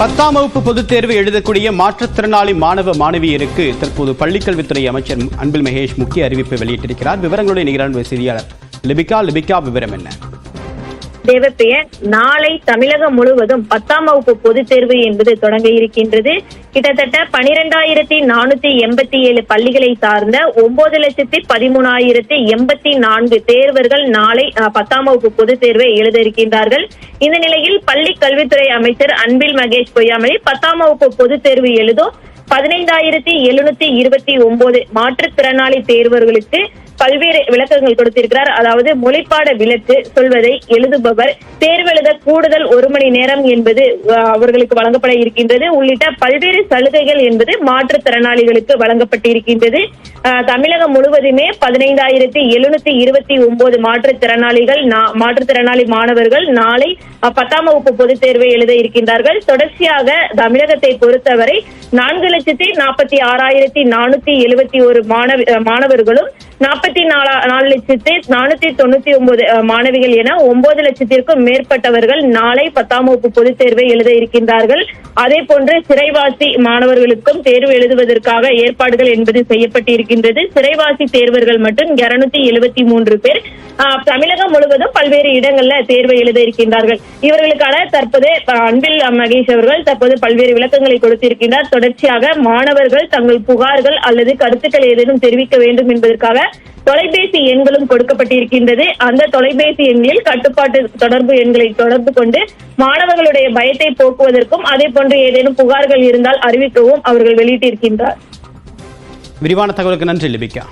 10ஆம் வகுப்பு பொதுத் தேர்வு எழுதக்கூடிய மாற்றுத்திறனாளி மாணவ மாணவியருக்கு தற்போது பள்ளிக்கல்வித்துறை அமைச்சர் அன்பில் மகேஷ் முக்கிய அறிவிப்பை வெளியிட்டிருக்கிறார். விவரங்களுடைய நிகரான செய்தியாளர் லிபிகா விவரம் என்ன? தேவப்பிரிய, நாளை தமிழகம் முழுவதும் 10ஆம் வகுப்பு பொதுத் தேர்வு என்பது தொடங்க இருக்கின்றது. கிட்டத்தட்ட 12,487 பள்ளிகளை சார்ந்த 9,13,084 தேர்வர்கள் நாளை 10ஆம் வகுப்பு பொதுத் தேர்வை எழுத இருக்கின்றார்கள். இந்த நிலையில் பள்ளி கல்வித்துறை அமைச்சர் அன்பில் மகேஷ் பொய்யாமொழி 10ஆம் வகுப்பு பொதுத் தேர்வு எழுதும் 15,729 மாற்றுத்திறனாளி தேர்வர்களுக்கு பல்வேறு விளக்கங்கள் கொடுத்திருக்கிறார். அதாவது மொழிப்பாட விலக்கு சொல்வதை எழுதுபவர் தேர்வெழுத கூடுதல் 1 மணி நேரம் என்பது அவர்களுக்கு வழங்கப்பட இருக்கின்றது. உள்ளிட்ட பல்வேறு சலுகைகள் என்பது மாற்றுத்திறனாளிகளுக்கு வழங்கப்பட்டிருக்கின்றது. தமிழகம் முழுவதுமே 15,729 மாற்றுத்திறனாளி மாணவர்கள் நாளை 10ஆம் வகுப்பு பொதுத் தேர்வை எழுத இருக்கின்றார்கள். தொடர்ச்சியாக தமிழகத்தை பொறுத்தவரை 4,46,471 மாணவர்களும் 44,499 மாணவிகள் என 9 லட்சத்திற்கும் மேற்பட்டவர்கள் நாளை 10ஆம் வகுப்பு பொதுத் தேர்வை எழுத இருக்கின்றார்கள். அதே போன்று சிறைவாசி மாணவர்களுக்கும் தேர்வு எழுதுவதற்காக ஏற்பாடுகள் என்பது செய்யப்பட்டிருக்கின்றது. சிறைவாசி தேர்வர்கள் மட்டும் 273 பேர் தமிழகம் முழுவதும் பல்வேறு இடங்கள்ல தேர்வை எழுத இருக்கின்றார்கள். இவர்களுக்கான தற்போது அன்பில் மகேஷ் அவர்கள் தற்போது பல்வேறு விளக்கங்களை கொடுத்திருக்கின்றார். தொடர்ச்சியாக மாணவர்கள் தங்கள் புகார்கள் அல்லது கருத்துக்கள் ஏதேனும் தெரிவிக்க வேண்டும் என்பதற்காக தொலைபேசி எண்களும் கொடுக்கப்பட்டிருக்கின்றது. அந்த தொலைபேசி எண்களில் கட்டுப்பாட்டு தொடர்பு எண்களை தொடர்பு கொண்டு மாணவர்களுடைய பயத்தை போக்குவதற்கும் அதே போன்று ஏதேனும் புகார்கள் இருந்தால் அறிவிக்கவும் அவர்கள் வெளியிட்டிருக்கின்றார். விரிவான தகவலுக்கு நன்றி லிபிகா.